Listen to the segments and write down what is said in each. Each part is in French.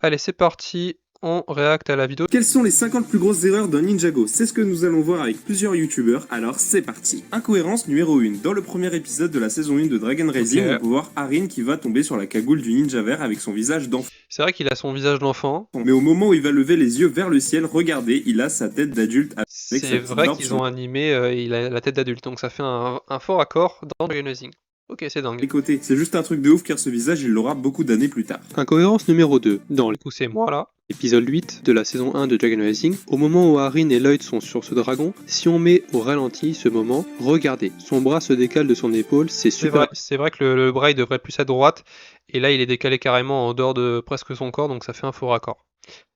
Allez, c'est parti, on réacte à la vidéo. Quelles sont les 50 plus grosses erreurs d'un Ninjago? C'est ce que nous allons voir avec plusieurs youtubeurs, alors c'est parti. Incohérence numéro 1. Dans le premier épisode de la saison 1 de Dragon Rising, on peut voir Harin qui va tomber sur la cagoule du ninja vert avec son visage d'enfant. C'est vrai qu'il a son visage d'enfant. Mais au moment où il va lever les yeux vers le ciel, regardez, il a sa tête d'adulte avec sa C'est petite vrai barbe qu'ils sur ont animé, il a la tête d'adulte, donc ça fait un fort accord dans Dragon Rising. Ok, c'est dingue. les côtés. C'est juste un truc de ouf car ce visage, il l'aura beaucoup d'années plus tard. Incohérence numéro 2. Dans Du coup, c'est moi là. l'épisode 8 de la saison 1 de Dragon Rising, au moment où Harin et Lloyd sont sur ce dragon, si on met au ralenti ce moment, regardez, son bras se décale de son épaule, c'est super. C'est vrai que le bras il devrait plus à droite, et là il est décalé carrément en dehors de presque son corps, donc ça fait un faux raccord.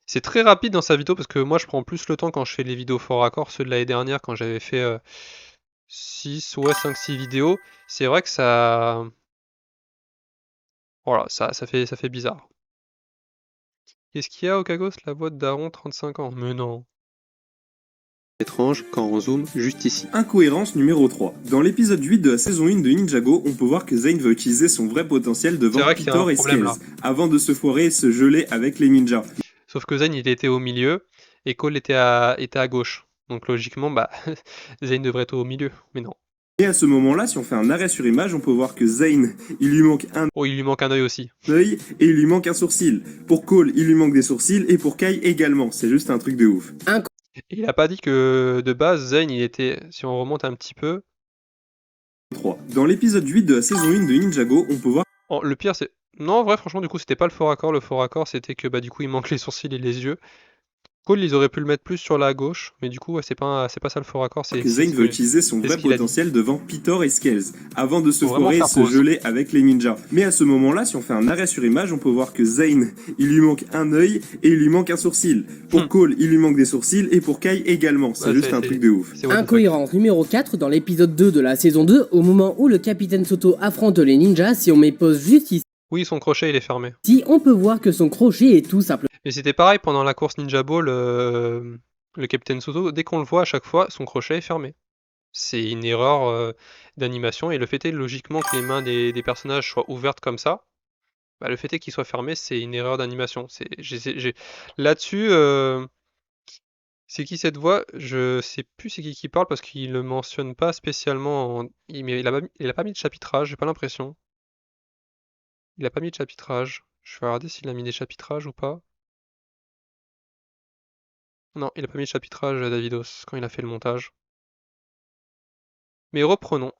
C'est très rapide dans sa vidéo parce que moi je prends plus le temps quand je fais les vidéos faux raccord, ceux de l'année dernière quand j'avais fait 5-6 vidéos. C'est vrai que ça. Voilà, ça fait bizarre. Qu'est-ce qu'il y a, Okagos? La voix de Daron, 35 ans. Mais non. Étrange quand on zoome juste ici. Incohérence numéro 3. Dans l'épisode 8 de la saison 1 de Ninjago, on peut voir que Zane va utiliser son vrai potentiel devant C'est vrai qu'il y a Pitor un et problème, Scales, avant de se foirer et se geler avec les ninjas. Sauf que Zane il était au milieu et Cole était à gauche. Donc logiquement, bah, Zane devrait être au milieu. Mais non. Et à ce moment-là, si on fait un arrêt sur image, on peut voir que Zane, il lui manque un Oh, il lui manque un œil aussi. œil et il lui manque un sourcil. Pour Cole, il lui manque des sourcils et pour Kai également. C'est juste un truc de ouf. Et il a pas dit que de base, Zane il était, si on remonte un petit peu. 3. Dans l'épisode 8 de la saison 1 de Ninjago, on peut voir Oh, le pire c'est. Non, en vrai, franchement, du coup, c'était pas le faux raccord. Le faux raccord, c'était que bah, du coup, il manque les sourcils et les yeux. Cole, ils auraient pu le mettre plus sur la gauche, mais du coup, ouais, c'est pas ça le faux raccord. C'est que Zane va utiliser son c'est vrai ce qu'il a dit. potentiel devant Pitor et Scales, avant de se Faut vraiment foirer et faire se pause. geler avec les ninjas. Mais à ce moment-là, si on fait un arrêt sur image, on peut voir que Zane, il lui manque un œil et il lui manque un sourcil. Pour Cole, il lui manque des sourcils et pour Kai également. C'est Bah, juste un truc de ouf. c'est what the fuck. Incohérence numéro 4 dans l'épisode 2 de la saison 2, au moment où le capitaine Soto affronte les ninjas, si on met pause juste ici, Oui, son crochet, il est fermé. on peut voir que son crochet est tout simplement Et c'était pareil pendant la course Ninja Ball, le Capitaine Soto, dès qu'on le voit à chaque fois, son crochet est fermé. C'est une erreur d'animation, et le fait est logiquement que les mains des personnages soient ouvertes comme ça, bah, le fait est qu'ils soient fermés, c'est une erreur d'animation. Là-dessus, c'est qui cette voix? Je sais plus c'est qui parle parce qu'il le mentionne pas spécialement. Mais il a pas mis de chapitrage, j'ai pas l'impression. Il a pas mis de chapitrage. Je vais regarder s'il a mis des chapitrages ou pas. Non, il a pas mis de chapitrage à Davidos quand il a fait le montage. Mais reprenons.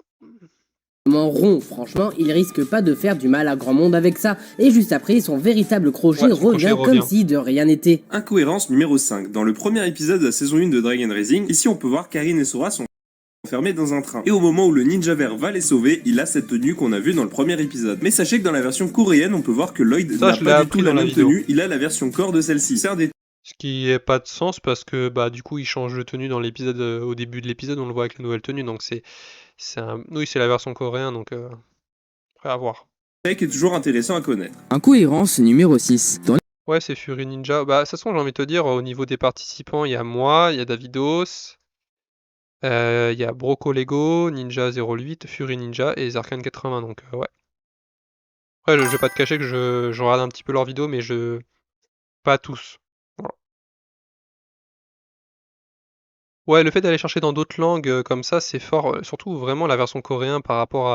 rond. Franchement, il risque pas de faire du mal à grand monde avec ça. Et juste après, son véritable crochet Ouais, son crochet revient comme revient. si de rien n'était. Incohérence numéro 5. Dans le premier épisode de la saison 1 de Dragon Rising, ici on peut voir Karin et Sora sont enfermés dans un train. Et au moment où le ninja vert va les sauver, il a cette tenue qu'on a vue dans le premier épisode. Mais sachez que dans la version coréenne, on peut voir que Lloyd Ça, n'a je l'ai pas du appris tout la dans la même vidéo. tenue, il a la version corps de celle-ci. C'est un des Ce qui n'a pas de sens parce que bah du coup il change de tenue dans l'épisode, au début de l'épisode on le voit avec la nouvelle tenue, donc oui, c'est la version coréenne, donc après à voir. détail qui est toujours intéressant à connaître. Incohérence numéro 6. Dans Ouais, c'est Fury Ninja. Bah de toute façon j'ai envie de te dire, au niveau des participants, il y a moi, il y a Davidos, il y a Broco Lego, Ninja 08, Fury Ninja et Zarkan 80, donc ouais. Après je vais pas te cacher que je regarde un petit peu leurs vidéos, mais pas tous. Voilà. Ouais, le fait d'aller chercher dans d'autres langues comme ça, c'est fort. Surtout vraiment la version coréenne par rapport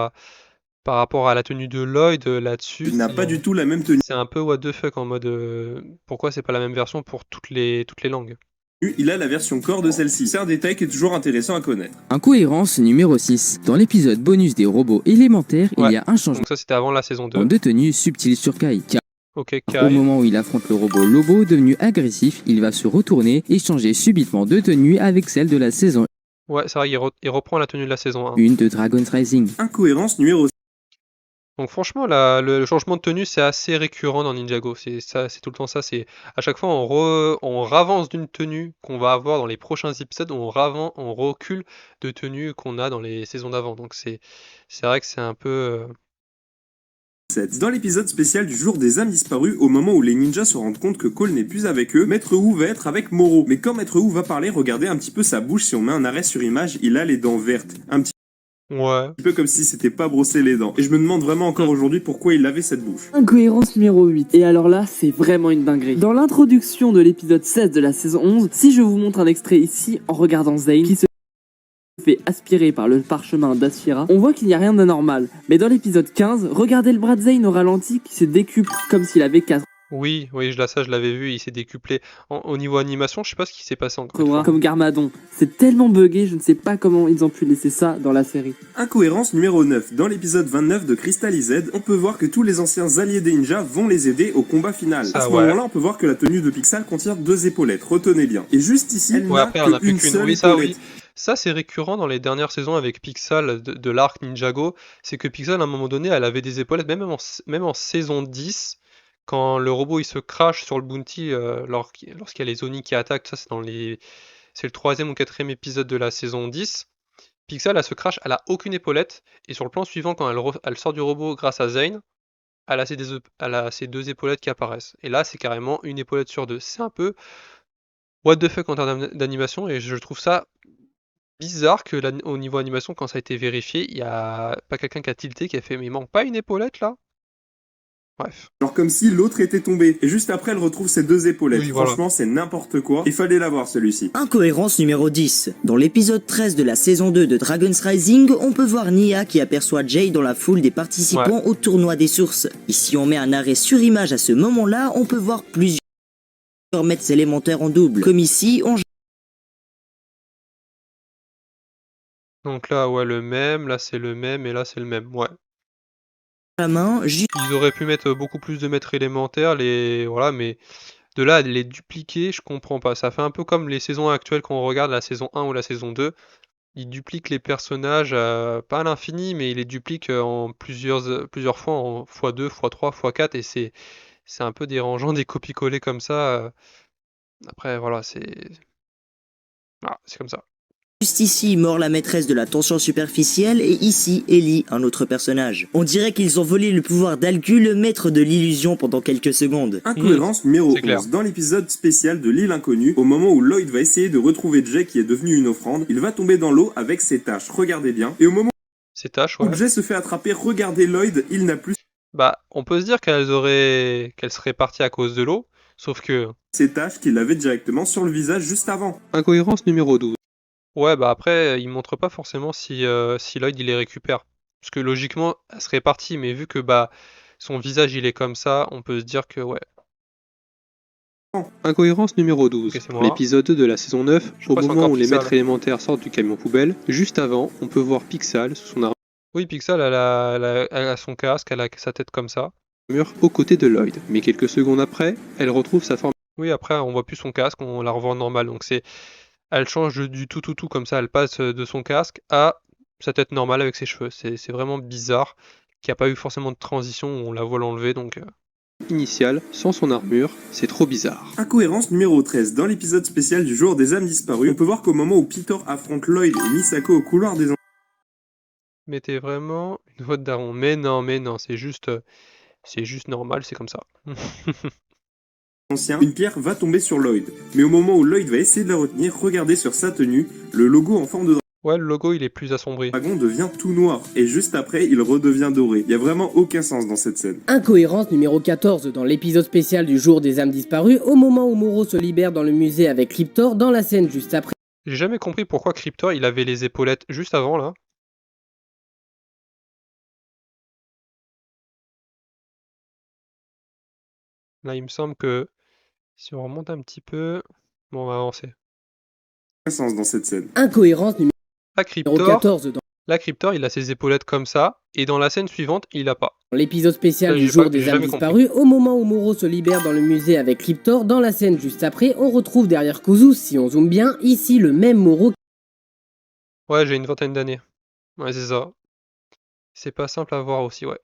à la tenue de Lloyd là-dessus. Il n'a pas du tout la même tenue, C'est un peu what the fuck en mode pourquoi c'est pas la même version pour toutes les langues. il a la version corps de celle-ci. C'est un détail qui est toujours intéressant à connaître. incohérence numéro 6. Dans l'épisode bonus des robots élémentaires, Ouais. il y a un changement Donc ça c'était avant la saison 2. de tenue subtil sur Kai. Car Ok, au Kai. moment où il affronte le robot Lobo devenu agressif, il va se retourner et changer subitement de tenue avec celle de la saison Ouais, c'est vrai, il reprend la tenue de la saison 1. 1 de Dragon's Rising. Incohérence numéro Donc franchement, le changement de tenue, c'est assez récurrent dans Ninjago. C'est tout le temps ça. C'est à chaque fois, on ravance d'une tenue qu'on va avoir dans les prochains épisodes, on recule de tenue qu'on a dans les saisons d'avant. Donc c'est vrai que c'est un peu. 7. Dans l'épisode spécial du jour des âmes disparues, au moment où les ninjas se rendent compte que Cole n'est plus avec eux, Maître Wu va être avec Moro. Mais quand Maître Wu va parler, regardez un petit peu sa bouche, si on met un arrêt sur image, il a les dents vertes. Un petit Ouais. Un peu comme si c'était pas brossé les dents. Et je me demande vraiment encore aujourd'hui pourquoi il avait cette bouche. Incohérence numéro 8. Et alors là, c'est vraiment une dinguerie. Dans l'introduction de l'épisode 16 de la saison 11, si je vous montre un extrait ici en regardant Zane qui se fait aspirer par le parchemin d'Asphira, on voit qu'il n'y a rien d'anormal. Mais dans l'épisode 15, regardez le bras de Zane au ralenti qui se décuple comme s'il avait 4 Oui, ça je l'avais vu, il s'est décuplé. Au niveau animation, je sais pas ce qui s'est passé encore une bras fois. comme Garmadon. C'est tellement buggé, je ne sais pas comment ils ont pu laisser ça dans la série. Incohérence numéro 9. Dans l'épisode 29 de Crystal IZ, on peut voir que tous les anciens alliés des ninjas vont les aider au combat final. Ça, À ce ouais. moment-là, on peut voir que la tenue de Pixel contient 2 épaulettes, retenez bien. Et juste ici, elle Ouais, n'a après, on a plus qu'une qu'une. seule Oui, ça, épaulette. oui. Ça, c'est récurrent dans les dernières saisons avec Pixel de l'arc Ninjago. C'est que Pixel, à un moment donné, elle avait des épaulettes, même en saison 10, quand le robot il se crache sur le bounty lorsqu'il y a les Oni qui attaquent. Ça, c'est le 3e ou 4e épisode de la saison 10. Pixel, elle se crache, elle a aucune épaulette. Et sur le plan suivant, quand elle sort du robot grâce à Zane, elle a ses 2 épaulettes qui apparaissent. Et là, c'est carrément une épaulette sur 2. C'est un peu what the fuck en termes d'animation, et je trouve ça bizarre que au niveau animation, quand ça a été vérifié, il y a pas quelqu'un qui a tilté, qui a fait mais il manque pas une épaulette là? Bref. Genre comme si l'autre était tombé. Et juste après, elle retrouve ses 2 épaulettes. Oui, voilà. Franchement, c'est n'importe quoi. Il fallait l'avoir celui-ci. Incohérence numéro 10. Dans l'épisode 13 de la saison 2 de Dragon's Rising, on peut voir Nia qui aperçoit Jay dans la foule des participants au tournoi des sources. Et si on met un arrêt sur image à ce moment-là, on peut voir plusieurs maîtres élémentaires en double. Comme ici, on Donc là, ouais, le même, là c'est le même, et là c'est le même, ouais. la main juste Ils auraient pu mettre beaucoup plus de maîtres élémentaires, voilà, mais de là à les dupliquer, je comprends pas. Ça fait un peu comme les saisons actuelles quand on regarde la saison 1 ou la saison 2. Ils dupliquent les personnages, pas à l'infini, mais ils les dupliquent en plusieurs fois, en x2, x3, x4, et c'est un peu dérangeant des copier-coller comme ça. Après, voilà, c'est comme ça. Juste ici, mord la maîtresse de la tension superficielle, et ici, Ellie, un autre personnage. On dirait qu'ils ont volé le pouvoir d'Alcu, le maître de l'illusion, pendant quelques secondes. Incohérence numéro c'est clair. 11. Dans l'épisode spécial de l'île inconnue, au moment où Lloyd va essayer de retrouver Jay qui est devenu une offrande, il va tomber dans l'eau avec ses tâches. Regardez bien. Et au moment Ces tâches, où ouais. Jay se fait attraper, regardez Lloyd, il n'a plus Bah, on peut se dire qu'elles seraient parties à cause de l'eau, sauf que... ses tâches qu'il avait directement sur le visage juste avant. Incohérence numéro 12. Ouais, bah après, il montre pas forcément si Lloyd il les récupère. Parce que logiquement, elle serait partie, mais vu que bah son visage il est comme ça, on peut se dire que ouais. Incohérence numéro 12. Ok, c'est moi. L'épisode 2 de la saison 9, Je au crois que c'est moment encore où les Pixel. maîtres élémentaires sortent du camion poubelle, juste avant, on peut voir Pixel sous son Oui, Pixel, elle a son casque, elle a sa tête comme ça. armure aux côtés de Lloyd. Mais quelques secondes après, elle retrouve sa forme. Oui, après, on voit plus son casque, on la revoit normale. Donc elle change du tout comme ça, elle passe de son casque à sa tête normale avec ses cheveux. C'est vraiment bizarre qu'il n'y a pas eu forcément de transition où on la voit l'enlever, donc... initiale sans son armure, c'est trop bizarre. Incohérence numéro 13. Dans l'épisode spécial du jour des âmes disparues, on peut voir qu'au moment où Peter affronte Lloyd et Misako au couloir des Mettez vraiment une voix de daron. Mais non, c'est juste normal, c'est comme ça. anciens, une pierre va tomber sur Lloyd. Mais au moment où Lloyd va essayer de la retenir, regardez sur sa tenue, le logo en forme de Ouais, le logo il est plus assombri. dragon devient tout noir. Et juste après, il redevient doré. Il y a vraiment aucun sens dans cette scène. Incohérence numéro 14 dans l'épisode spécial du jour des âmes disparues, au moment où Moro se libère dans le musée avec Cryptor, dans la scène juste après. J'ai jamais compris pourquoi Cryptor il avait les épaulettes juste avant là. Là, il me semble que si on remonte un petit peu, bon, on va avancer. Aucun sens dans cette scène. Incohérence numéro Là, Cryptor, 14 dans il a ses épaulettes comme ça, et dans la scène suivante, il a pas. l'épisode spécial Ça, du j'ai jour pas- des j'ai âmes jamais disparues, au moment où Moro se libère dans le musée avec Cryptor, dans la scène juste après, on retrouve derrière Kuzu, si on zoome bien, ici le même Moro Ouais, j'ai une vingtaine d'années. Ouais, c'est ça. C'est pas simple à voir aussi, ouais.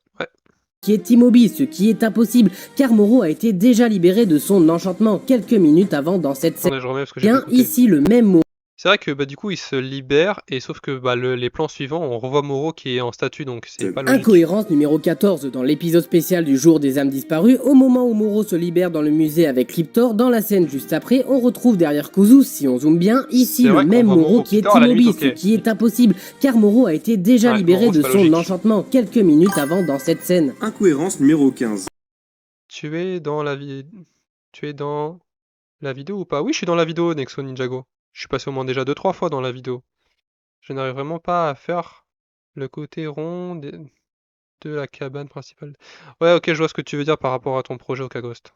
qui est immobile, ce qui est impossible, car Moro a été déjà libéré de son enchantement quelques minutes avant dans cette scène. Attendez, je remets parce que j'ai Bien pas écouté. ici le même Moro C'est vrai que bah, du coup, il se libère, et sauf que bah, les plans suivants, on revoit Moro qui est en statue, donc c'est pas logique. Incohérence numéro 14 dans l'épisode spécial du jour des âmes disparues, au moment où Moro se libère dans le musée avec Cryptor, dans la scène juste après, on retrouve derrière Kuzu, si on zoome bien, ici C'est le vrai qu'on même voit Moro Moro qui est Cryptor, à la limite, immobile, ok. ce qui est impossible, car Moro a été déjà Ouais, libéré Moro, c'est de pas son logique. enchantement quelques minutes avant dans cette scène. Incohérence numéro 15. Tu es dans la vidéo ou pas? Oui, je suis dans la vidéo, Nexo Ninjago. Je suis passé au moins déjà 2-3 fois dans la vidéo. Je n'arrive vraiment pas à faire le côté rond de la cabane principale. Ouais, ok, je vois ce que tu veux dire par rapport à ton projet au Kagost.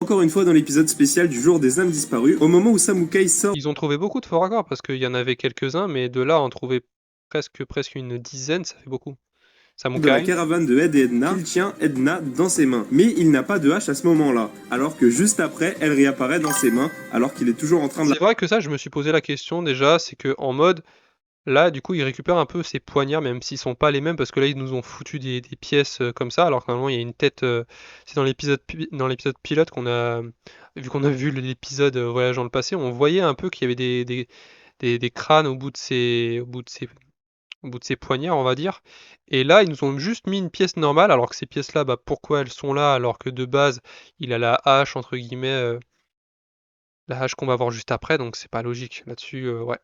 Encore une fois dans l'épisode spécial du jour des âmes disparues, au moment où Samukai sort Ils ont trouvé beaucoup de faux raccords parce qu'il y en avait quelques-uns, mais de là à en trouver presque une dizaine, ça fait beaucoup. de la Samukai, caravane de Ed et Edna, il tient Edna dans ses mains. Mais il n'a pas de hache à ce moment-là, alors que juste après, elle réapparaît dans ses mains, alors qu'il est toujours en train de c'est vrai que ça, je me suis posé la question déjà, c'est que en mode, là, du coup, il récupère un peu ses poignards, même s'ils sont pas les mêmes, parce que là, ils nous ont foutu des pièces comme ça, alors que normalement, il y a une tête. C'est dans l'épisode pilote qu'on a, vu qu'on a vu l'épisode Voyage dans le passé, on voyait un peu qu'il y avait des crânes au bout de ses poignards, on va dire. Et là, ils nous ont juste mis une pièce normale, alors que ces pièces-là, bah, pourquoi elles sont là, alors que de base, il a la hache, entre guillemets, la hache qu'on va voir juste après, donc c'est pas logique. Là-dessus, ouais.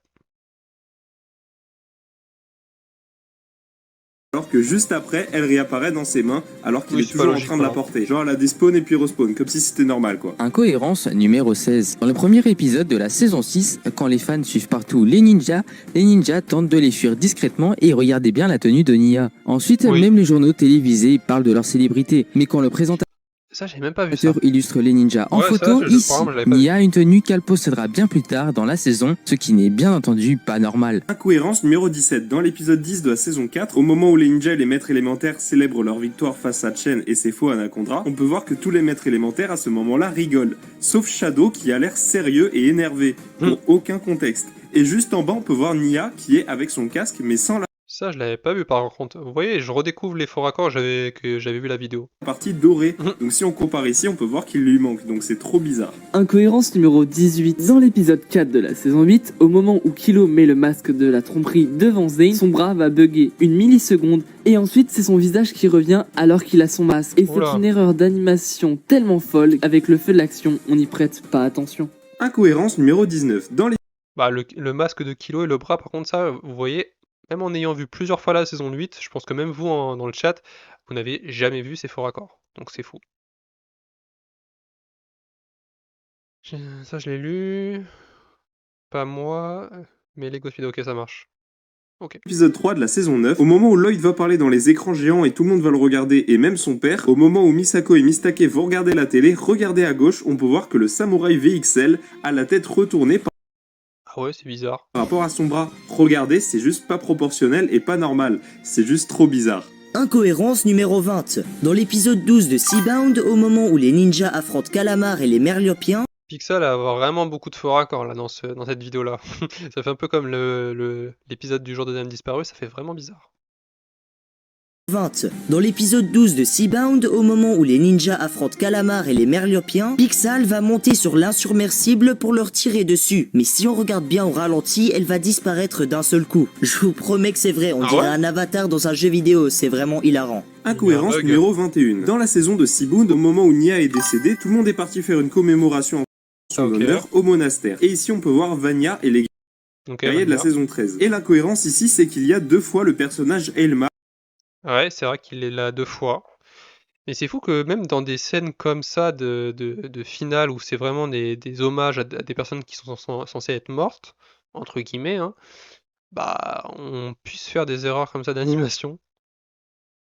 alors que juste après, elle réapparaît dans ses mains, alors qu'il Oui, est c'est pas toujours en logique, train de la voilà. porter. Genre, elle a des spawns et puis respawn, comme si c'était normal, quoi. Incohérence numéro 16. Dans le premier épisode de la saison 6, quand les fans suivent partout les ninjas tentent de les fuir discrètement et regardez bien la tenue de Nia. Ensuite, Oui. même les journaux télévisés parlent de leur célébrité, mais quand le présentateur Ça, j'ai même pas vu ça. illustre les ninjas en Ouais, ça, photo, je ici, crois, je l'avais pas Nia a une tenue qu'elle possédera bien plus tard dans la saison, ce qui n'est bien entendu pas normal. Incohérence numéro 17. Dans l'épisode 10 de la saison 4, au moment où les ninjas et les maîtres élémentaires célèbrent leur victoire face à Chen et ses faux Anaconda, on peut voir que tous les maîtres élémentaires à ce moment-là rigolent. Sauf Shadow qui a l'air sérieux et énervé, pour aucun contexte. Et juste en bas, on peut voir Nia qui est avec son casque mais sans la Ça, je l'avais pas vu par contre. Vous voyez, je redécouvre les faux raccords que j'avais vu la vidéo. partie dorée. Donc si on compare ici, on peut voir qu'il lui manque. Donc c'est trop bizarre. Incohérence numéro 18. Dans l'épisode 4 de la saison 8, au moment où Kilo met le masque de la tromperie devant Zane, son bras va bugger une milliseconde et ensuite c'est son visage qui revient alors qu'il a son masque. Et Oula. c'est une erreur d'animation tellement folle, avec le feu de l'action, on n'y prête pas attention. Incohérence numéro 19. Dans Bah, le masque de Kilo et le bras, par contre, ça, vous voyez, même en ayant vu plusieurs fois la saison 8, je pense que même vous, dans le chat, vous n'avez jamais vu ces faux raccords. Donc c'est fou. Ça, je l'ai lu. Pas moi, mais les Ghost Video, ok, ça marche. Ok. l'épisode 3 de la saison 9, au moment où Lloyd va parler dans les écrans géants et tout le monde va le regarder, et même son père, au moment où Misako et Mistake vont regarder la télé, regardez à gauche, on peut voir que le samouraï VXL a la tête retournée par Ah ouais, c'est bizarre. rapport à son bras. Regardez, c'est juste pas proportionnel et pas normal. C'est juste trop bizarre. Incohérence numéro 20. Dans l'épisode 12 de Seabound, au moment où les ninjas affrontent Calamar et les Merliopiens, Pixel a vraiment beaucoup de faux raccords là dans cette vidéo là. Ça fait un peu comme l'épisode du jour des âmes disparues, ça fait vraiment bizarre. 20. Dans l'épisode 12 de Seabound, au moment où les ninjas affrontent Calamar et les Merliopiens, Pixal va monter sur l'insubmersible pour leur tirer dessus. Mais si on regarde bien au ralenti, elle va disparaître d'un seul coup. Je vous promets que c'est vrai, on Ah dirait ouais un avatar dans un jeu vidéo, c'est vraiment hilarant. Incohérence bug. numéro 21. Dans la saison de Seabound, au moment où Nia est décédée, tout le monde est parti faire une commémoration en son Ok. honneur au monastère. Et ici, on peut voir Vanya et les Ok, guerriers de la Vanya. saison 13. Et l'incohérence ici, c'est qu'il y a 2 fois le personnage Elma. Ouais, c'est vrai qu'il est là 2 fois. Mais c'est fou que même dans des scènes comme ça de finale où c'est vraiment des hommages à des personnes qui sont censées être mortes, entre guillemets, hein, bah on puisse faire des erreurs comme ça d'animation.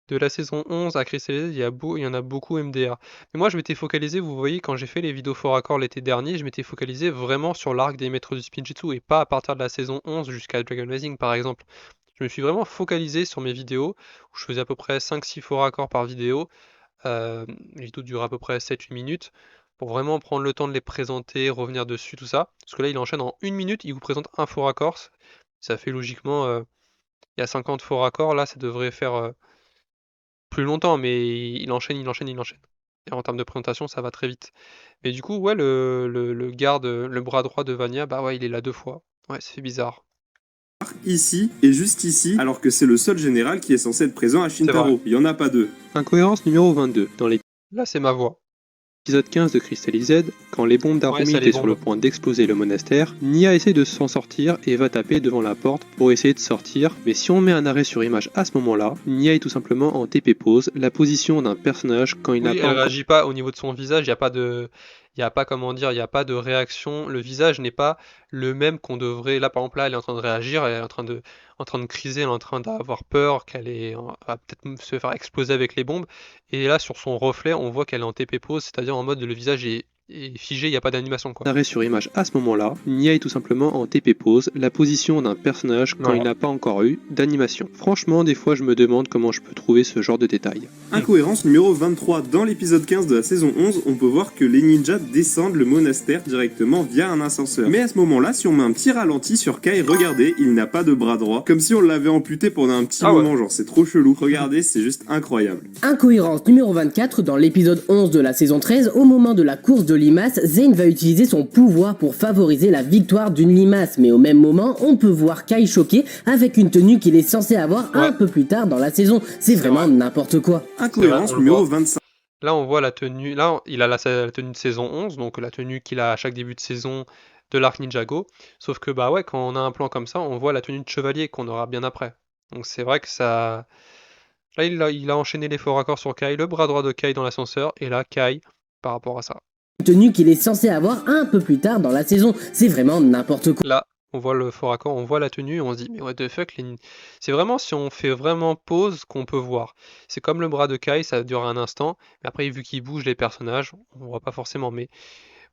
De la saison 11 à Chrysalis, il y en a beaucoup MDR. Mais moi je m'étais focalisé, vous voyez, quand j'ai fait les vidéos fort raccord l'été dernier, je m'étais focalisé vraiment sur l'arc des maîtres du Spinjitzu et pas à partir de la saison 11 jusqu'à Dragon Rising par exemple. Je me suis vraiment focalisé sur mes vidéos, où je faisais à peu près 5-6 faux raccords par vidéo. Les vidéos durent à peu près 7-8 minutes, pour vraiment prendre le temps de les présenter, revenir dessus, tout ça. Parce que là, il enchaîne en 1 minute, il vous présente un faux raccord. Ça fait logiquement, il y a 50 faux raccords, là, ça devrait faire plus longtemps, mais il enchaîne, il enchaîne, il enchaîne. Et en termes de présentation, ça va très vite. Mais du coup, ouais, le garde, le bras droit de Vania, bah ouais, il est là 2 fois. Ouais, ça fait bizarre. Ici et juste ici, alors que c'est le seul général qui est censé être présent à Shintaro. Il y en a pas deux. Incohérence numéro 22. Dans Là, c'est ma voix. l'épisode 15 de Crystal Z, quand les bombes Ouais, ça, d'Armide les est sur le bombes. point d'exploser le monastère, Nia essaie de s'en sortir et va taper devant la porte pour essayer de sortir, mais si on met un arrêt sur image à ce moment-là, Nia est tout simplement en TP pose, la position d'un personnage quand il n'a Oui, pas elle encore... réagit pas au niveau de son visage, il y a pas comment dire, il y a pas de réaction, le visage n'est pas le même qu'on devrait. Là par exemple là, elle est en train de réagir, elle est en train de criser, elle est en train d'avoir peur va peut-être se faire exploser avec les bombes et là sur son reflet, on voit qu'elle est en TP pose, c'est-à-dire en mode le visage est figé, il y a pas d'animation quoi. Arrêt sur image à ce moment-là, Nia est tout simplement en TP pose, la position d'un personnage quand Non. il n'a pas encore eu d'animation. Franchement, des fois je me demande comment je peux trouver ce genre de détails. Incohérence numéro 23. Dans l'épisode 15 de la saison 11, on peut voir que les ninjas descendent le monastère directement via un ascenseur. Mais à ce moment-là, si on met un petit ralenti sur Kai, regardez, il n'a pas de bras droit. Comme si on l'avait amputé pendant un petit Ah ouais. moment, genre c'est trop chelou. Regardez, c'est juste incroyable. Incohérence numéro 24, dans l'épisode 11 de la saison 13, au moment de la course de limace, Zane va utiliser son pouvoir pour favoriser la victoire d'une limace, mais au même moment, on peut voir Kai choqué avec une tenue qu'il est censé avoir un Ouais. peu plus tard dans la saison. C'est vraiment vrai. n'importe quoi. Incohérence on le numéro voit. 25. Là, on voit la tenue. Là, il a la tenue de saison 11, donc la tenue qu'il a à chaque début de saison de l'Arc Ninjago. Sauf que, bah ouais, quand on a un plan comme ça, on voit la tenue de chevalier qu'on aura bien après. Donc c'est vrai que ça. Là, il a enchaîné les faux raccords sur Kai, le bras droit de Kai dans l'ascenseur, et là, Kai par rapport à ça. Une tenue qu'il est censé avoir un peu plus tard dans la saison. C'est vraiment n'importe quoi. Là, on voit le faux raccord, on voit la tenue, et on se dit, mais what the fuck, c'est vraiment si on fait vraiment pause qu'on peut voir. C'est comme le bras de Kai, ça dure un instant, mais après, vu qu'il bouge les personnages, on voit pas forcément. Mais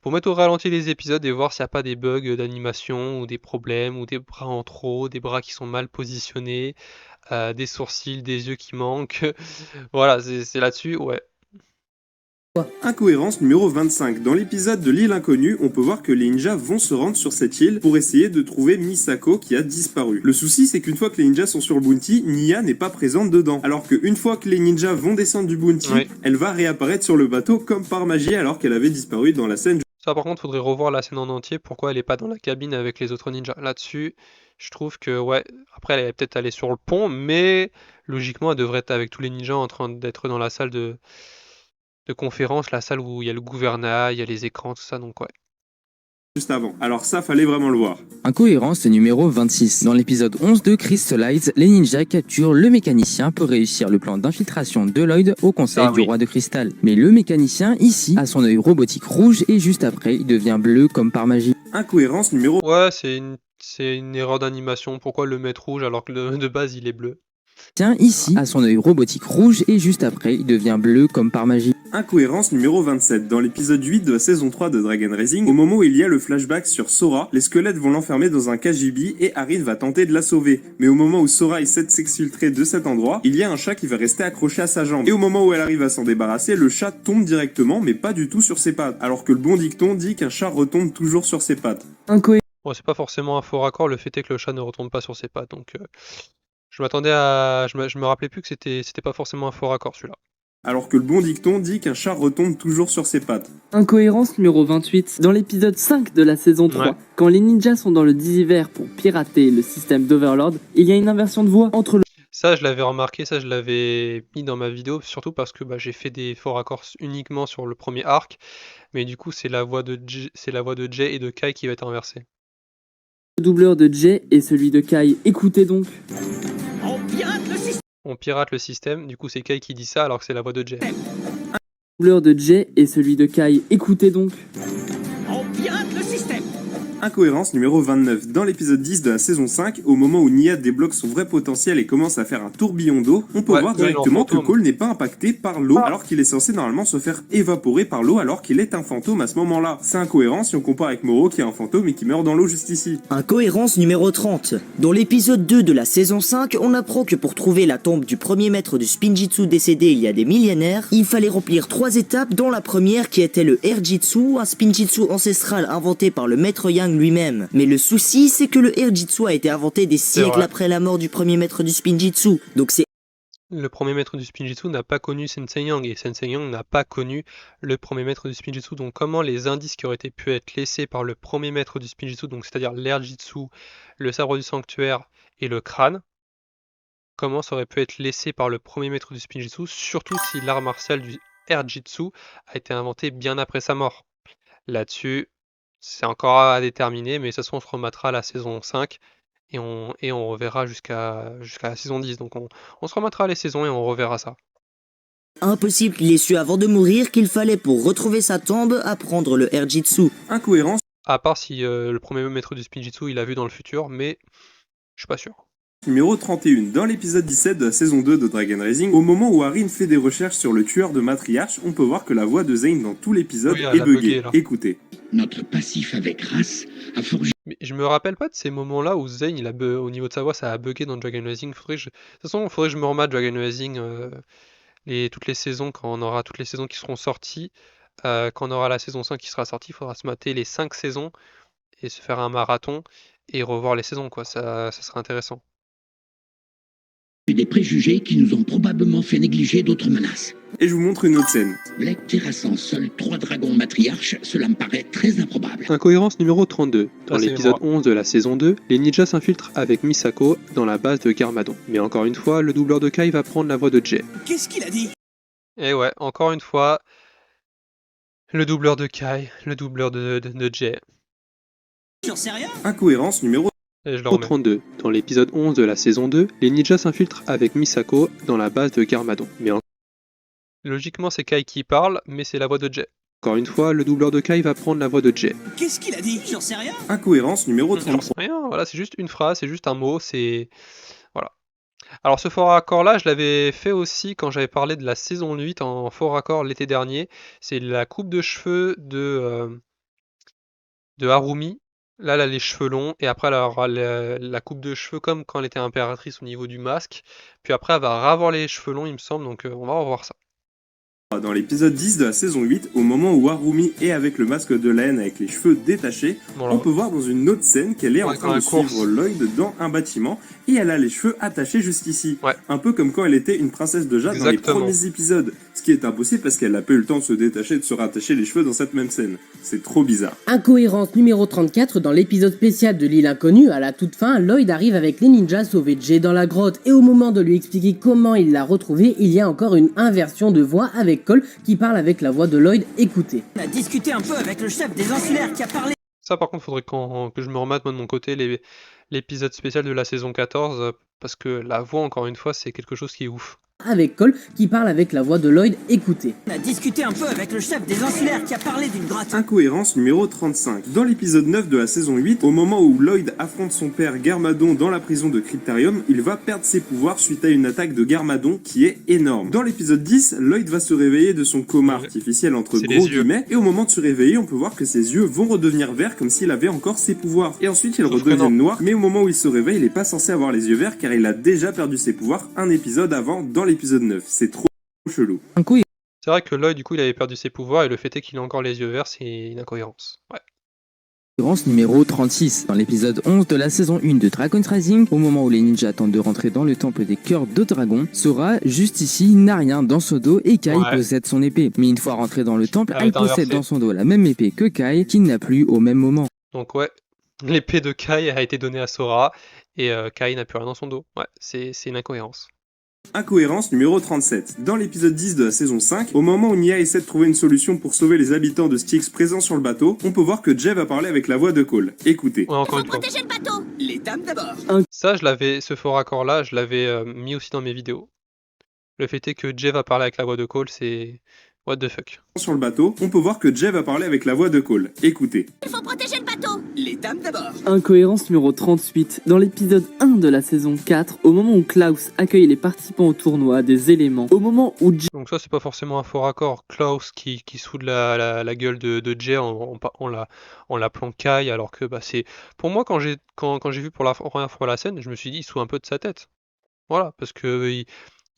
pour mettre au ralenti les épisodes et voir s'il n'y a pas des bugs d'animation ou des problèmes ou des bras en trop, des bras qui sont mal positionnés, des sourcils, des yeux qui manquent. Voilà, c'est là-dessus, ouais. Incohérence numéro 25. Dans l'épisode de l'île inconnue, on peut voir que les ninjas vont se rendre sur cette île pour essayer de trouver Misako qui a disparu. Le souci, c'est qu'une fois que les ninjas sont sur le bounty, Nia n'est pas présente dedans. Alors qu'une fois que les ninjas vont descendre du bounty, Ouais. elle va réapparaître sur le bateau comme par magie alors qu'elle avait disparu dans la scène. Ça, par contre, faudrait revoir la scène en entier. Pourquoi elle est pas dans la cabine avec les autres ninjas? Là-dessus, je trouve que, ouais, après, elle est peut-être allée sur le pont, mais logiquement, elle devrait être avec tous les ninjas en train d'être dans la salle de conférence, la salle où il y a le gouvernail, il y a les écrans, tout ça, donc ouais. Juste avant. Alors ça, fallait vraiment le voir. Incohérence numéro 26. Dans l'épisode 11 de Crystallize, les ninjas capturent le mécanicien pour réussir le plan d'infiltration de Lloyd au conseil Ah du oui. roi de cristal. Mais le mécanicien, ici, a son œil robotique rouge et juste après, il devient bleu comme par magie. Incohérence numéro Ouais, c'est une erreur d'animation. Pourquoi le mettre rouge alors que de base il est bleu? Tiens, ici, a son œil robotique rouge et juste après, il devient bleu comme par magie. Incohérence numéro 27. Dans l'épisode 8 de la saison 3 de Dragon Racing, au moment où il y a le flashback sur Sora, les squelettes vont l'enfermer dans un KGB et Arin va tenter de la sauver. Mais au moment où Sora essaie de s'exfiltrer de cet endroit, il y a un chat qui va rester accroché à sa jambe. Et au moment où elle arrive à s'en débarrasser, le chat tombe directement mais pas du tout sur ses pattes. Alors que le bon dicton dit qu'un chat retombe toujours sur ses pattes. Incohérence Bon, c'est pas forcément un faux raccord, le fait est que le chat ne retombe pas sur ses pattes, donc je m'attendais à... Je me rappelais plus que c'était pas forcément un faux raccord celui-là. Alors que le bon dicton dit qu'un chat retombe toujours sur ses pattes. Incohérence numéro 28. Dans l'épisode 5 de la saison 3, Ouais. quand les ninjas sont dans le Diziver pour pirater le système d'Overlord, il y a une inversion de voix entre le Ça, je l'avais remarqué, ça, je l'avais mis dans ma vidéo, surtout parce que bah, j'ai fait des faux raccords uniquement sur le premier arc, mais du coup, c'est la voix de Jay et de Kai qui va être inversée. doubleur de Jay et celui de Kai. Écoutez donc. On pirate le système, du coup, c'est Kai qui dit ça alors que c'est la voix de Jay. Doubleur de Jay et celui de Kai. Écoutez donc. Incohérence numéro 29. Dans l'épisode 10 de la saison 5, au moment où Nia débloque son vrai potentiel et commence à faire un tourbillon d'eau, on peut Ouais, voir oui, directement en que fantôme. Cole n'est pas impacté par l'eau alors qu'il est censé normalement se faire évaporer par l'eau alors qu'il est un fantôme à ce moment-là. C'est incohérent si on compare avec Moro qui est un fantôme et qui meurt dans l'eau juste ici. Incohérence numéro 30. Dans l'épisode 2 de la saison 5, on apprend que pour trouver la tombe du premier maître du Spinjitzu décédé il y a des millénaires, il fallait remplir 3 étapes dont la première qui était le Erjitsu, un Spinjitzu ancestral inventé par le maître Yang lui-même. Mais le souci, c'est que le Erjitsu a été inventé des siècles vrai. après la mort du premier maître du Spinjitzu, donc c'est Le premier maître du Spinjitzu n'a pas connu Sensei Yang et Sensei Yang n'a pas connu le premier maître du Spinjitzu. Donc comment les indices qui auraient pu être laissés par le premier maître du Spinjitzu, donc c'est-à-dire l'Airjitsu, le sabre du sanctuaire et le crâne, comment ça aurait pu être laissé par le premier maître du Spinjitzu, surtout si l'art martial du Airjitsu a été inventé bien après sa mort. Là-dessus, c'est encore à déterminer, mais de toute façon on se remettra à la saison 5 et on reverra jusqu'à la saison 10. Donc on se remettra les saisons et on reverra ça. Impossible qu'il ait su avant de mourir qu'il fallait pour retrouver sa tombe apprendre le Airjitsu. Incohérence À part si le premier maître du Spinjitzu il a vu dans le futur, mais je suis pas sûr. numéro 31. Dans l'épisode 17 de la saison 2 de Dragon Rising, au moment où Harin fait des recherches sur le tueur de Matriarche, on peut voir que la voix de Zane dans tout l'épisode Oui, est elle a bugué, buggée. là. Écoutez. Notre passif avec race a forgé Mais je me rappelle pas de ces moments-là où Zane, au niveau de sa voix, ça a bugué dans Dragon Rising. De toute façon, il faudrait que je me remette Dragon Rising toutes les saisons, quand on aura toutes les saisons qui seront sorties. Quand on aura la saison 5 qui sera sortie, il faudra se mater les 5 saisons et se faire un marathon et revoir les saisons, quoi. Ça sera intéressant. des préjugés qui nous ont probablement fait négliger d'autres menaces. Et je vous montre une autre scène. Blake terrassant seuls 3 dragons matriarches, cela me paraît très improbable. Incohérence numéro 32. Dans Ah, c'est l'épisode moi. 11 de la saison 2, les ninjas s'infiltrent avec Misako dans la base de Garmadon. Mais encore une fois, le doubleur de Kai va prendre la voix de Jay. Qu'est-ce qu'il a dit? Et ouais, encore une fois, le doubleur de Kai, le doubleur de Jay. J'en sais rien. Incohérence numéro Et je le Au remets. 32. Dans l'épisode 11 de la saison 2, les ninjas s'infiltrent avec Misako dans la base de Garmadon. Mais Logiquement, c'est Kai qui parle, mais c'est la voix de Jay. encore une fois, le doubleur de Kai va prendre la voix de Jay. Qu'est-ce qu'il a dit? J'en sais rien. Incohérence numéro J'en 33. sais rien, voilà, c'est juste une phrase, c'est juste un mot, c'est... Voilà. Alors ce faux raccord là, je l'avais fait aussi quand j'avais parlé de la saison 8 en faux raccord l'été dernier. C'est la coupe de cheveux de Harumi. Là, elle a les cheveux longs, et après elle aura la coupe de cheveux comme quand elle était impératrice au niveau du masque. Puis après elle va ravoir les cheveux longs, il me semble, donc on va revoir ça. Dans l'épisode 10 de la saison 8, au moment où Harumi est avec le masque de la haine avec les cheveux détachés, Voilà. on peut voir dans une autre scène qu'elle est en Ouais, train dans de la course. suivre Lloyd dans un bâtiment et elle a les cheveux attachés jusqu'ici. Ouais. Un peu comme quand elle était une princesse de jade dans les Exactement. premiers épisodes. Ce qui est impossible parce qu'elle n'a pas eu le temps de se détacher et de se rattacher les cheveux dans cette même scène. C'est trop bizarre. Incohérence numéro 34, dans l'épisode spécial de l'île inconnue, à la toute fin, Lloyd arrive avec les ninjas sauver Jay dans la grotte et au moment de lui expliquer comment il l'a retrouvé, il y a encore une inversion de voix avec Cole qui parle avec la voix de Lloyd. Écoutez. On a discuté un peu avec le chef des insulaires qui a parlé. Ça par contre, faudrait que je me remette moi de mon côté l'épisode spécial de la saison 14, parce que la voix, encore une fois, c'est quelque chose qui est ouf. Avec Cole qui parle avec la voix de Lloyd. Écoutez. On a discuté un peu avec le chef des insulaires qui a parlé d'une grotte. Incohérence numéro 35. Dans l'épisode 9 de la saison 8, au moment où Lloyd affronte son père Garmadon dans la prison de Cryptarium, il va perdre ses pouvoirs suite à une attaque de Garmadon qui est énorme. Dans l'épisode 10, Lloyd va se réveiller de son coma artificiel entre C'est gros les yeux. guillemets, et au moment de se réveiller, on peut voir que ses yeux vont redevenir verts comme s'il avait encore ses pouvoirs. Et ensuite, ils Sauf que non. redeviennent noirs, mais au moment où il se réveille, il est pas censé avoir les yeux verts car il a déjà perdu ses pouvoirs un épisode avant dans l'épisode 9. C'est trop chelou. Incohérence C'est vrai que Lloyd, du coup, il avait perdu ses pouvoirs, et le fait est qu'il a encore les yeux verts, c'est une incohérence. Ouais. numéro 36. Dans l'épisode 11 de la saison 1 de Dragon's Rising, au moment où les ninjas tentent de rentrer dans le temple des cœurs de dragon, Sora, juste ici, n'a rien dans son dos et Kai Ouais. possède son épée. Mais une fois rentré dans le temple, Elle elle est inversée. possède dans son dos la même épée que Kai, qu'il n'a plus au même moment. Donc ouais, l'épée de Kai a été donnée à Sora, et Kai n'a plus rien dans son dos. Ouais, c'est une incohérence. Incohérence numéro 37. Dans l'épisode 10 de la saison 5, au moment où Nia essaie de trouver une solution pour sauver les habitants de Styx présents sur le bateau, on peut voir que Jay va parler avec la voix de Cole. Écoutez. Ouais, encore une fois. le bateau. Les dames d'abord. Ça, ce faux raccord là, je l'avais mis aussi dans mes vidéos. Le fait est que Jay va parler avec la voix de Cole, c'est... What the fuck. Sur le bateau, on peut voir que Jay va parler avec la voix de Cole. Écoutez. Il faut protéger le bateau. Les dames d'abord. Incohérence numéro 38. Dans l'épisode 1 de la saison 4, au moment où Klaus accueille les participants au tournoi des éléments, au moment où Donc ça, c'est pas forcément un faux raccord. Klaus qui soude la gueule de Jay en l'appelant Kai, alors que bah, c'est... Pour moi, quand j'ai vu pour la première fois la scène, je me suis dit, il se fout un peu de sa tête. Voilà, parce que...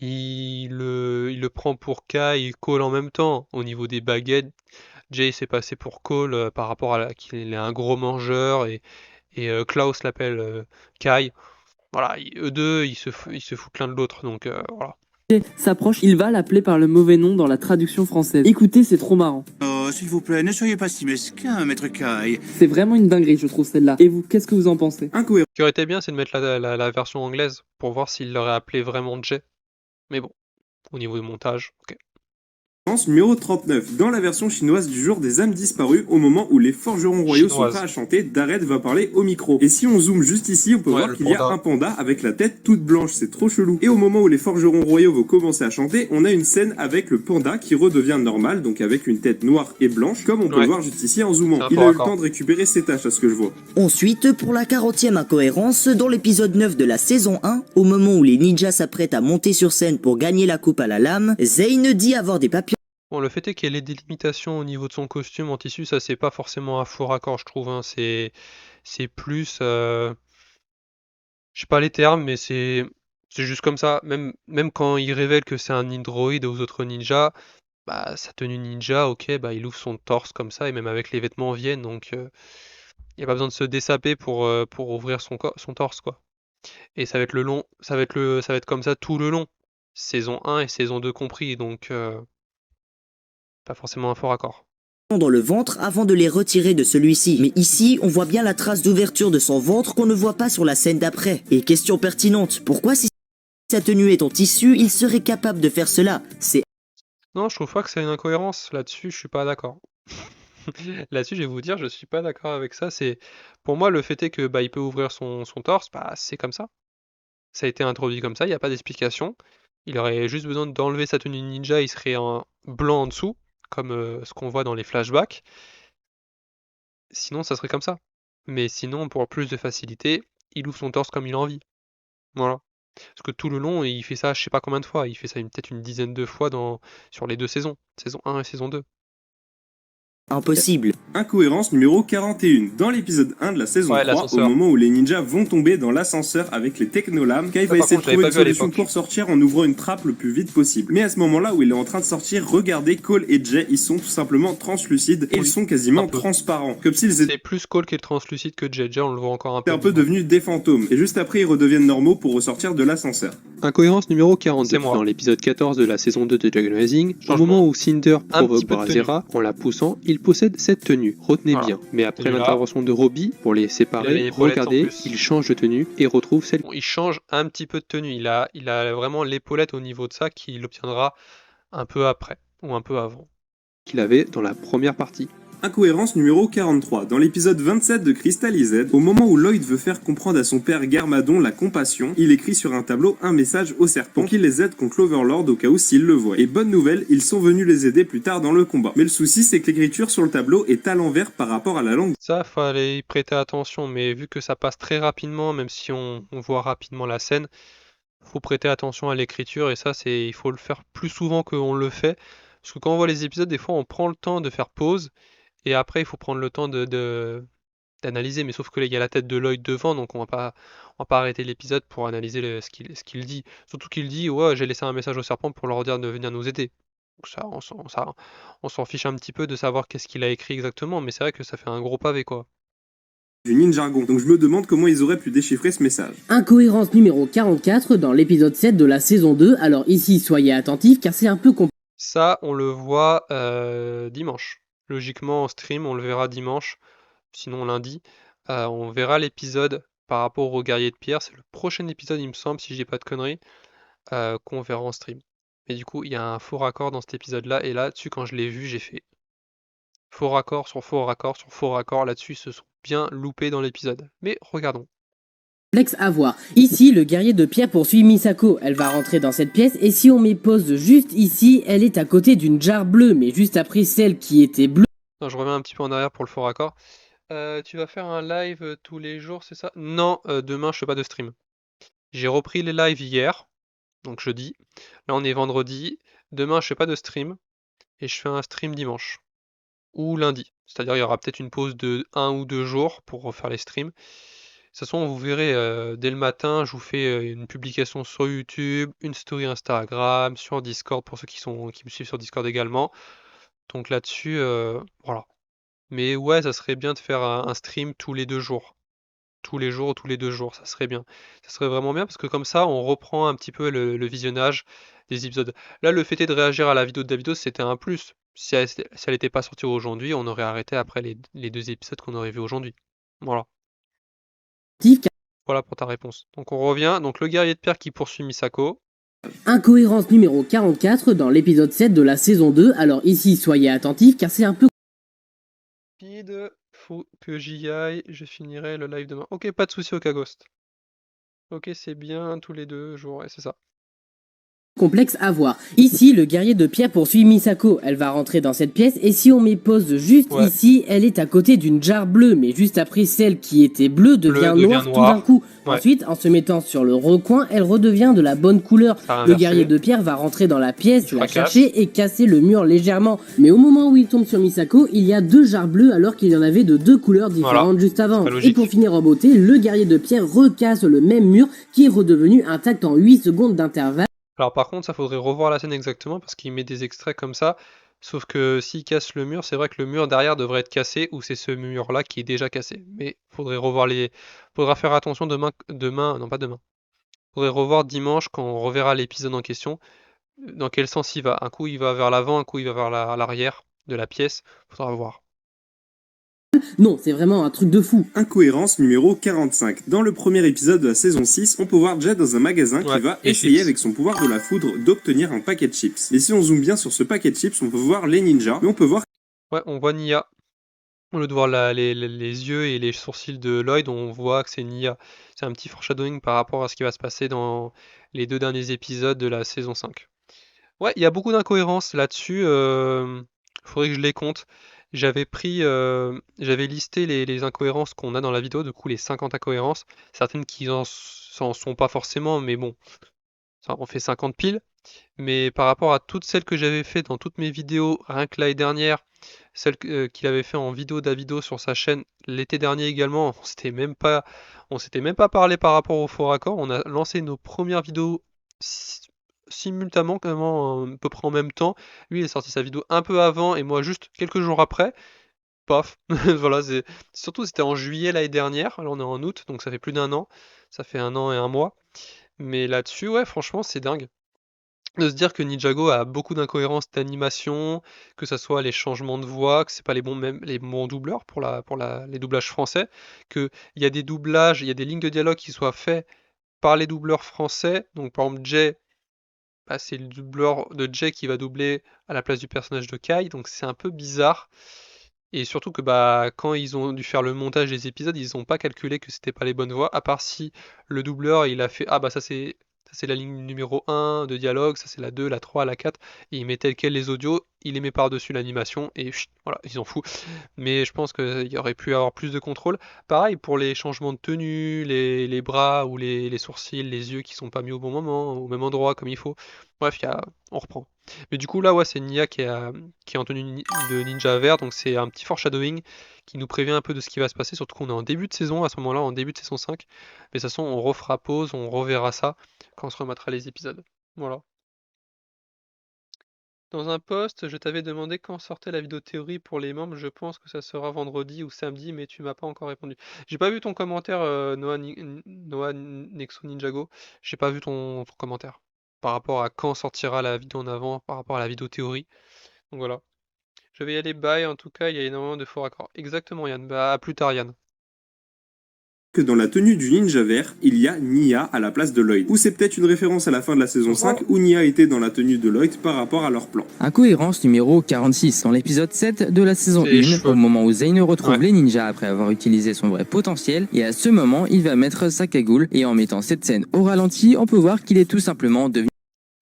Il le prend pour Kai et Cole en même temps. Au niveau des baguettes, Jay s'est passé pour Cole par rapport à qu'il est un gros mangeur et Klaus l'appelle Kai. Voilà, eux deux, ils se foutent l'un de l'autre. Donc voilà. s'approche, il va l'appeler par le mauvais nom dans la traduction française. Écoutez, c'est trop marrant. Oh, s'il vous plaît, ne soyez pas si mesquin, maître Kai. C'est vraiment une dinguerie, je trouve, celle-là. Et vous, qu'est-ce que vous en pensez? Incohérence Ce qui aurait été bien, c'est de mettre la version anglaise pour voir s'il l'aurait appelé vraiment Jay. Mais bon, au niveau du montage, ok. numéro 39. Dans la version chinoise du jour des âmes disparues, au moment où les forgerons royaux sont Chinoise. prêts à chanter, Dareth va parler au micro. Et si on zoome juste ici, on peut Ouais, voir le qu'il y a panda. un panda avec la tête toute blanche, c'est trop chelou. Et au moment où les forgerons royaux vont commencer à chanter, on a une scène avec le panda qui redevient normal, donc avec une tête noire et blanche, comme on peut Ouais. le voir juste ici en zoomant. C'est un Il faux a eu le raccord. temps de récupérer ses tâches à ce que je vois. Ensuite, pour la 40e incohérence, dans l'épisode 9 de la saison 1, au moment où les ninjas s'apprêtent à monter sur scène pour gagner la coupe à la lame, Zane dit avoir des papiers Bon, le fait est qu'il y ait des limitations au niveau de son costume en tissu, ça c'est pas forcément un faux raccord, je trouve. Hein. C'est plus, je sais pas les termes, mais c'est juste comme ça. Même quand il révèle que c'est un android aux autres ninjas, bah sa tenue ninja, ok, bah il ouvre son torse comme ça et même avec les vêtements viennent, donc il y a pas besoin de se dessaper pour ouvrir son torse quoi. Et ça va être le long, ça va être comme ça tout le long, saison 1 et saison 2 compris, donc pas forcément un faux raccord. dans le ventre avant de les retirer de celui-ci. Mais ici, on voit bien la trace d'ouverture de son ventre qu'on ne voit pas sur la scène d'après. Et question pertinente, pourquoi si sa tenue est en tissu, il serait capable de faire cela? C'est Non, je trouve pas que c'est une incohérence. Là-dessus, je suis pas d'accord. Là-dessus, je vais vous dire, je suis pas d'accord avec ça. Pour moi, le fait est que bah, il peut ouvrir son torse, bah, c'est comme ça. Ça a été introduit comme ça, il n'y a pas d'explication. Il aurait juste besoin d'enlever sa tenue ninja, il serait en blanc en dessous, comme ce qu'on voit dans les flashbacks. Sinon, ça serait comme ça. Mais sinon, pour plus de facilité, il ouvre son torse comme il a envie. Voilà. Parce que tout le long, il fait ça, je sais pas combien de fois. Il fait ça peut-être une dizaine de fois sur les deux saisons, saison 1 et saison 2. impossible. Incohérence numéro 41. Dans l'épisode 1 de la saison Ouais, 3, au l'ascenseur. moment où les ninjas vont tomber dans l'ascenseur avec les technolames, Kai Ça, va par essayer de contre, je l'avais trouver pas une vu à solution l'époque. pour sortir en ouvrant une trappe le plus vite possible. Mais à ce moment-là où il est en train de sortir, regardez, Cole et Jay, ils sont tout simplement translucides et ils sont quasiment un peu. transparents. Comme s'ils étaient C'est plus Cole qui est translucide que JJ, on le voit encore un peu. un peu devenus des fantômes. Et juste après, ils redeviennent normaux pour ressortir de l'ascenseur. Incohérence numéro 42. C'est moi. Dans l'épisode 14 de la saison 2 de Dragon Rising, au Changement. moment où Cinder Un provoque petit peu de Brazzera en la poussant, il possède cette tenue. Retenez Voilà. bien. Mais après Celui-là. l'intervention de Robbie pour les Il avait séparer, les épaulettes en regardez, plus. il change de tenue et retrouve celle Bon, il change un petit peu de tenue. Il a vraiment l'épaulette au niveau de ça qu'il obtiendra un peu après ou un peu avant. qu'il avait dans la première partie. Incohérence numéro 43. Dans l'épisode 27 de Crystal Z, au moment où Lloyd veut faire comprendre à son père Garmadon la compassion, il écrit sur un tableau un message au serpent qu'il les aide contre l'Overlord au cas où s'il le voit. Et bonne nouvelle, ils sont venus les aider plus tard dans le combat. Mais le souci, c'est que l'écriture sur le tableau est à l'envers par rapport à la langue. Ça, fallait y prêter attention, mais vu que ça passe très rapidement, même si on voit rapidement la scène, faut prêter attention à l'écriture et ça, il faut le faire plus souvent qu'on le fait. Parce que quand on voit les épisodes, des fois, on prend le temps de faire pause et après, il faut prendre le temps d'analyser. Mais sauf que là, il y a la tête de Lloyd devant, donc on va pas arrêter l'épisode pour analyser ce qu'il dit. Surtout qu'il dit, ouais, j'ai laissé un message au serpent pour leur dire de venir nous aider. Donc ça, on s'en fiche un petit peu de savoir qu'est-ce qu'il a écrit exactement, mais c'est vrai que ça fait un gros pavé, quoi. Du ninjargon. Donc je me demande comment ils auraient pu déchiffrer ce message. Incohérence numéro 44 dans l'épisode 7 de la saison 2. Alors ici, soyez attentifs car c'est un peu compliqué. Ça, on le voit dimanche. Logiquement, en stream, on le verra dimanche, sinon lundi. On verra l'épisode par rapport au guerrier de pierre. C'est le prochain épisode, il me semble, si je dis pas de conneries, qu'on verra en stream. Mais du coup, il y a un faux raccord dans cet épisode-là, et là-dessus, quand je l'ai vu, j'ai fait faux raccord sur faux raccord sur faux raccord. Là-dessus, ils se sont bien loupés dans l'épisode. Mais regardons. À voir. Ici, le guerrier de pierre poursuit Misako. Elle va rentrer dans cette pièce et si on met pause juste ici, elle est à côté d'une jarre bleue, mais juste après celle qui était bleue. Non, je reviens un petit peu en arrière pour le faux raccord. Tu vas faire un live tous les jours, c'est ça? Non, demain je fais pas de stream. J'ai repris les lives hier, donc jeudi. Là on est vendredi. Demain je fais pas de stream et je fais un stream dimanche ou lundi. C'est-à-dire il y aura peut-être une pause de 1 ou 2 jours pour refaire les streams. De toute façon, vous verrez, dès le matin, je vous fais une publication sur YouTube, une story Instagram, sur Discord pour ceux qui me suivent sur Discord également. Donc là-dessus, voilà. Mais ouais, ça serait bien de faire un stream tous les 2 jours. tous les jours ou tous les 2 jours, ça serait bien. Ça serait vraiment bien parce que comme ça, on reprend un petit peu le visionnage des épisodes. Là, le fait est de réagir à la vidéo de Davido, c'était un plus. Si elle était pas sortie aujourd'hui, on aurait arrêté après les 2 épisodes qu'on aurait vus aujourd'hui. Voilà. Voilà pour ta réponse. Donc on revient. Donc le guerrier de pierre qui poursuit Misako. Incohérence numéro 44 dans l'épisode 7 de la saison 2. Alors ici, soyez attentifs car c'est un peu Speed, faut que j'y aille. Je finirai le live demain. Ok, pas de souci, Okagost. Ok, c'est bien tous les 2 jours, ouais, c'est ça. complexe à voir. Ici, le guerrier de pierre poursuit Misako. Elle va rentrer dans cette pièce et si on met pause juste ici, elle est à côté d'une jarre bleue, mais juste après celle qui était bleue devient noire tout d'un coup. Ouais. Ensuite, en se mettant sur le recoin, elle redevient de la bonne couleur. Le guerrier de pierre va rentrer dans la pièce, la chercher et casser le mur légèrement. Mais au moment où il tombe sur Misako, il y a 2 jarres bleues alors qu'il y en avait de 2 couleurs différentes juste avant. Et pour finir en beauté, le guerrier de pierre recasse le même mur qui est redevenu intact en 8 secondes d'intervalle. Alors par contre, ça faudrait revoir la scène exactement parce qu'il met des extraits comme ça. Sauf que s'il casse le mur, c'est vrai que le mur derrière devrait être cassé ou c'est ce mur-là qui est déjà cassé. Mais faudrait revoir faudra faire attention non pas demain. Faudrait revoir dimanche quand on reverra l'épisode en question. Dans quel sens il va? Un coup il va vers l'avant, un coup il va vers l'arrière de la pièce. Faudra voir. Non, c'est vraiment un truc de fou. Incohérence numéro 45. Dans le premier épisode de la saison 6, on peut voir Jet dans un magasin qui va essayer avec son pouvoir de la foudre d'obtenir un paquet de chips. Et si on zoome bien sur ce paquet de chips, on peut voir les ninjas, mais on peut voir... Ouais, on voit Nia. Au lieu de voir les yeux et les sourcils de Lloyd, on voit que c'est Nia. C'est un petit foreshadowing par rapport à ce qui va se passer dans les 2 derniers épisodes de la saison 5. Ouais, il y a beaucoup d'incohérences là-dessus. Faudrait que je les compte. J'avais listé les incohérences qu'on a dans la vidéo, du coup les 50 incohérences. Certaines qui s'en sont pas forcément, mais bon, ça en fait 50 piles. Mais par rapport à toutes celles que j'avais fait dans toutes mes vidéos, rien que l'année dernière, celle qu'il avait fait en vidéo Davido sur sa chaîne l'été dernier également, on s'était même pas parlé par rapport au faux raccord. On a lancé nos premières vidéos simultanément, à peu près en même temps. Lui, il a sorti sa vidéo un peu avant et moi juste quelques jours après. Paf, voilà, surtout c'était en juillet l'année dernière. Là, on est en août, donc ça fait plus d'1 an. Ça fait 1 an et 1 mois. Mais là-dessus, ouais, franchement, c'est dingue de se dire que Ninjago a beaucoup d'incohérences d'animation, que ça soit les changements de voix, que c'est pas même les bons doubleurs pour les doublages français, que il y a des doublages, il y a des lignes de dialogue qui soient faits par les doubleurs français. Donc par exemple Jay, c'est le doubleur de Jay qui va doubler à la place du personnage de Kai, donc c'est un peu bizarre. Et surtout que quand ils ont dû faire le montage des épisodes, ils n'ont pas calculé que c'était pas les bonnes voix, à part si le doubleur il a fait ça c'est la ligne numéro 1 de dialogue, ça c'est la 2, la 3, la 4, et il met tel quel les audios, il les met par-dessus l'animation, et voilà, ils en foutent. Mais je pense qu'il y aurait pu avoir plus de contrôle. Pareil pour les changements de tenue, les bras ou les sourcils, les yeux qui sont pas mis au bon moment, au même endroit comme il faut. Bref, on reprend. Mais du coup là ouais c'est Nia qui est en tenue de ninja vert, donc c'est un petit foreshadowing qui nous prévient un peu de ce qui va se passer, surtout qu'on est en début de saison à ce moment-là, en début de saison 5. Mais de toute façon on refera pause, on reverra ça quand on se remettra les épisodes. Voilà. Dans un post, je t'avais demandé quand sortait la vidéo théorie pour les membres, je pense que ça sera vendredi ou samedi, mais tu m'as pas encore répondu. J'ai pas vu ton commentaire, Noah Nexo Ninjago, j'ai pas vu ton commentaire par rapport à quand sortira la vidéo en avant, par rapport à la vidéo théorie. Donc voilà. Je vais y aller, bye, en tout cas, il y a énormément de faux raccords. Exactement, Yann. Bah, à plus tard, Yann. Que dans la tenue du ninja vert, il y a Nia à la place de Lloyd. Ou c'est peut-être une référence à la fin de la saison 5 où Nia était dans la tenue de Lloyd par rapport à leur plan. Incohérence numéro 46. Dans l'épisode 7 de la saison 1, au moment où Zane retrouve les ninjas après avoir utilisé son vrai potentiel, et à ce moment, il va mettre sa cagoule, et en mettant cette scène au ralenti, on peut voir qu'il est tout simplement devenu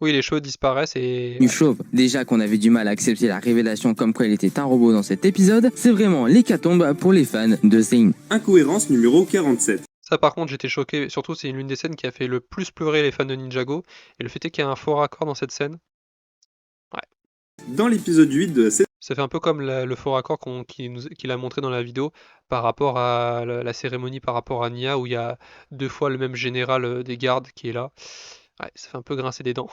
Oui, les cheveux disparaissent et... chauve. Déjà qu'on avait du mal à accepter la révélation comme quoi il était un robot dans cet épisode, c'est vraiment l'hécatombe pour les fans de Zane. Incohérence numéro 47. Ça par contre j'étais choqué, surtout c'est l'une des scènes qui a fait le plus pleurer les fans de Ninjago, et le fait est qu'il y a un faux raccord dans cette scène. Ouais. Dans l'épisode 8 de la saison... Ça fait un peu comme le faux raccord qu'il a montré dans la vidéo par rapport à la cérémonie par rapport à Nia, où il y a 2 fois le même général des gardes qui est là. Ouais, ça fait un peu grincer des dents.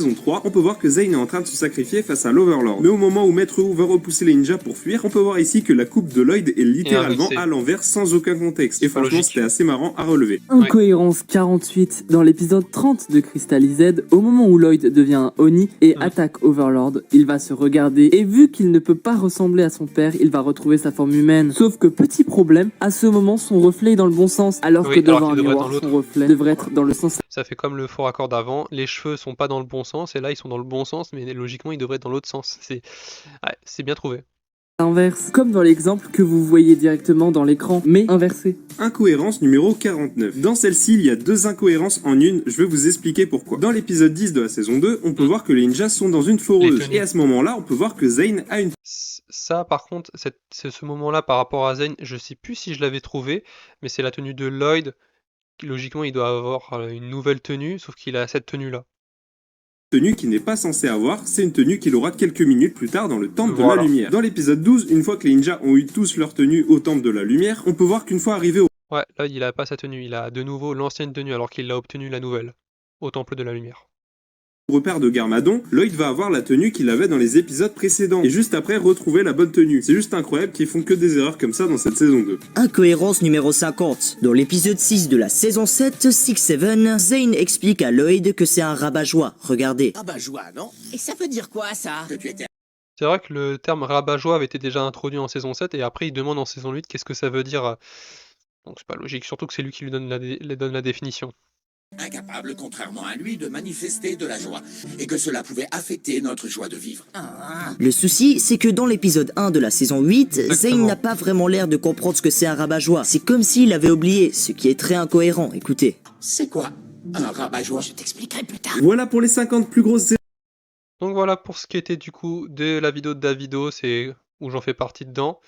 saison 3, on peut voir que Zane est en train de se sacrifier face à l'Overlord. Mais au moment où Maître Wu va repousser les ninjas pour fuir, on peut voir ici que la coupe de Lloyd est littéralement à l'envers sans aucun contexte. Et franchement, c'était assez marrant à relever. Incohérence 48. Dans l'épisode 30 de Crystal Z, au moment où Lloyd devient un Oni et attaque Overlord, il va se regarder et vu qu'il ne peut pas ressembler à son père, il va retrouver sa forme humaine. Sauf que petit problème, à ce moment son reflet est dans le bon sens, alors que devant un miroir, son reflet devrait être dans le sens. Ça fait comme le faux raccord d'avant, les cheveux sont pas dans le bon sens et là ils sont dans le bon sens, mais logiquement ils devraient être dans l'autre sens. C'est bien trouvé. Inverse, comme dans l'exemple que vous voyez directement dans l'écran, mais inversé. Incohérence numéro 49. Dans celle-ci, il y a deux incohérences en une, je vais vous expliquer pourquoi. Dans l'épisode 10 de la saison 2, on peut voir que les ninjas sont dans une foreuse, et à ce moment-là, on peut voir que Zane a une... Ça par contre, c'est ce moment-là par rapport à Zane, je sais plus si je l'avais trouvé, mais c'est la tenue de Lloyd, logiquement il doit avoir une nouvelle tenue, sauf qu'il a cette tenue-là. Tenue qu'il n'est pas censé avoir, c'est une tenue qu'il aura quelques minutes plus tard dans le Temple de la Lumière. Dans l'épisode 12, une fois que les ninjas ont eu tous leur tenue au Temple de la Lumière, on peut voir qu'une fois arrivé au... Ouais, là il a pas sa tenue, il a de nouveau l'ancienne tenue alors qu'il a obtenu la nouvelle, au Temple de la Lumière. Repère de Garmadon, Lloyd va avoir la tenue qu'il avait dans les épisodes précédents, et juste après retrouver la bonne tenue. C'est juste incroyable qu'ils font que des erreurs comme ça dans cette saison 2. Incohérence numéro 50. Dans l'épisode 6 de la saison 7, 6-7, Zane explique à Lloyd que c'est un rabat-joie. Regardez. Rabat-joie, non? Et ça veut dire quoi, ça? Que tu étais... C'est vrai que le terme rabat-joie avait été déjà introduit en saison 7, et après il demande en saison 8 qu'est-ce que ça veut dire. Donc c'est pas logique, surtout que c'est lui qui lui donne la définition. Incapable, contrairement à lui, de manifester de la joie, et que cela pouvait affecter notre joie de vivre. Le souci, c'est que dans l'épisode 1 de la saison 8, Zane n'a pas vraiment l'air de comprendre ce que c'est un rabat-joie. C'est comme s'il avait oublié, ce qui est très incohérent, écoutez. C'est quoi un rabat-joie? Je t'expliquerai plus tard. Voilà pour les 50 plus grosses erreurs. Donc voilà pour ce qui était du coup de la vidéo de Davido, c'est où j'en fais partie dedans.